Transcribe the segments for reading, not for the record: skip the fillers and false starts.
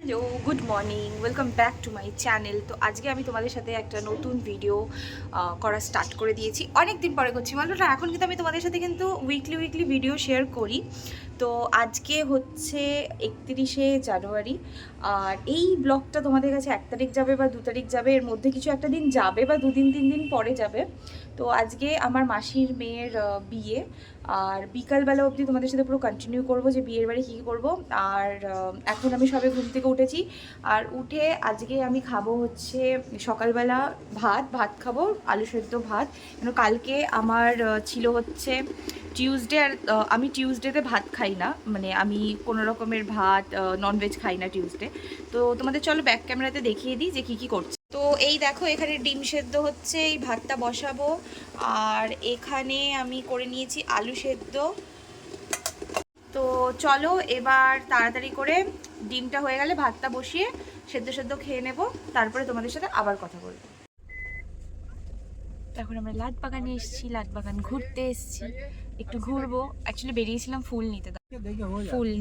Hello, good morning, welcome back to my channel. তো আজকে আমি তোমাদের সাথে একটা নতুন ভিডিও করা স্টার্ট করে দিয়েছি। অনেক দিন পরে করছি বলো না, এখন কিন্তু আমি তোমাদের সাথে কিন্তু উইকলি ভিডিও শেয়ার করি। তো আজকে হচ্ছে 31শে জানুয়ারি, আর এই ব্লগটা তোমাদের কাছে 1 তারিখ যাবে বা 2 তারিখ যাবে, এর মধ্যে কিছু একটা দিন যাবে বা 2-3 দিন পরে যাবে। তো আজকে আমার মাসির মেয়ের বিয়ে, আর বিকালবেলা অবধি তোমাদের সাথে পুরো কন্টিনিউ করবো যে বিয়ের বাড়ি কী করবো। আর এখন আমি সবে ঘুম থেকে উঠেছি, আর উঠে আজকে আমি খাবো হচ্ছে সকালবেলা ভাত খাবো, আলু সেদ্ধ ভাত। কেন কালকে আমার ছিল হচ্ছে টিউসডে, আর আমি টিউসডেতে ভাত খাই না, মানে আমি কোনো রকমের ভাত ননভেজ খাই না টিউসডে। তো তোমাদের চলো ব্যাক ক্যামেরাতে দেখিয়ে দিই যে কী করছে। তো এই দেখো, এখানে ডিম সেদ্ধ হচ্ছে, এই ভাতটা বসাবো। আর এখানে আমি করে নিয়েছি আলু সেদ্ধ। তো চলো এবার তাড়াতাড়ি করে ডিমটা হয়ে গেলে ভাতটা বসিয়ে সেদ্ধ খেয়ে নেব, তারপরে তোমাদের সাথে আবার কথা বলবো। এখন আমরা লাটবাগানে এসেছি, লাটবাগান ঘুরতে এসেছি, একটু ঘুরবো। অ্যাকচুয়ালি বেরিয়েছিলাম ফুল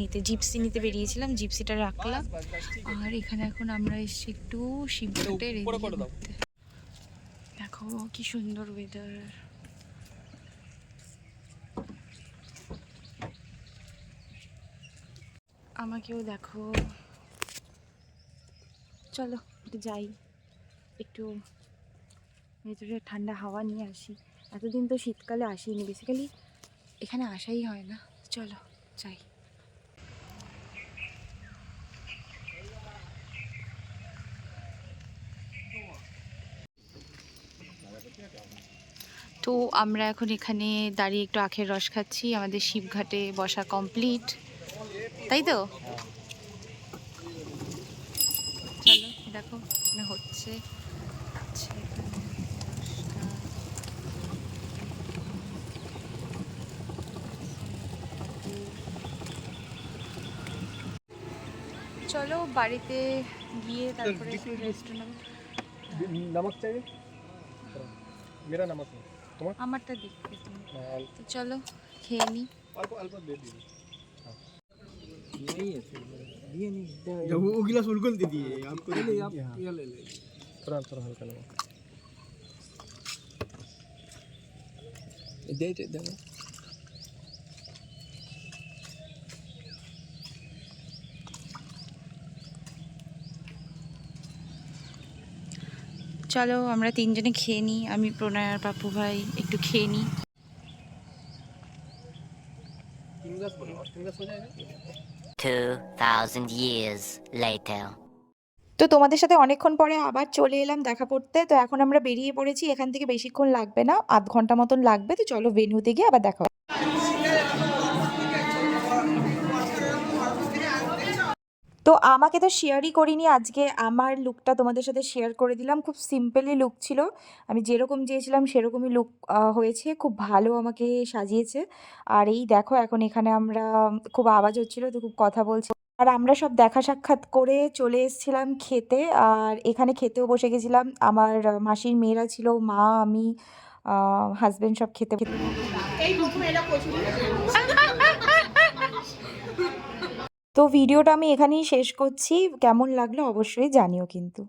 নিতে, জিপসি নিতে বেরিয়েছিলাম, জিপসিটা রাখলাম। আর এখানে এখন আমরা এসেছি একটু শিবঘাটের ঘুরতে। দেখো কি সুন্দর ওয়েদার। আমাকেও দেখো। চলো একটু যাই, একটু ভেতরে ঠান্ডা হাওয়া নিয়ে আসি। এতদিন তো শীতকালে আসিনি, বেসিক্যালি এখানে আসাই হয় না। চলো যাই। তো আমরা এখন এখানে দাঁড়িয়ে একটু আখের রস খাচ্ছি, আমাদের শিবঘাটে বসা কমপ্লিট, তাই তো? চলো দেখো এখানে হচ্ছে। চলো বাড়িতে গিয়ে তারপরে রেস্ট নেব। नमक चाहिए मेरा नमक है तुम्हारा আমারটা দেখবে তুমি। তো চলো খেয়ে নিই। अल्प अल्प दे दीजिए नहीं है दिए नहीं जब वो गिलास बिल्कुल दे दिए आपको ले आप ये ले ले थोड़ा थोड़ा हल्का नमक दे दे दे চলো আমরা তিনজনে খেয়ে নিই, আমি প্রণয় আর পাপ্পু ভাই একটু খেয়ে নিই। 2000 years later. তো তোমাদের সাথে অনেকক্ষণ পরে আবার চলে এলাম দেখা করতে। তো এখন আমরা বেরিয়ে পড়েছি, এখান থেকে বেশিক্ষণ লাগবে না, আধ ঘন্টা মতন লাগবে। তো চলো ভেন্যুতে গিয়ে আবার দেখা হবে। তো আমাকে তো শেয়ারই করিনি আজকে, আমার লুকটা তোমাদের সাথে শেয়ার করে দিলাম। খুব সিম্পলি লুক ছিল, আমি যেরকম চেয়েছিলাম সেরকমই লুক হয়েছে, খুব ভালো আমাকে সাজিয়েছে। আর এই দেখো এখন এখানে আমরা, খুব আওয়াজ হচ্ছিলো তো খুব কথা বলছি, আর আমরা সব দেখা সাক্ষাৎ করে চলে এসেছিলাম খেতে। আর এখানে খেতেও বসে গেছিলাম, আমার মাসির মেয়েরা ছিল, মা, আমি, হাজবেন্ড সব খেতে। তো ভিডিওটা আমি এখানেই শেষ করছি, কেমন লাগলো অবশ্যই জানিও কিন্তু।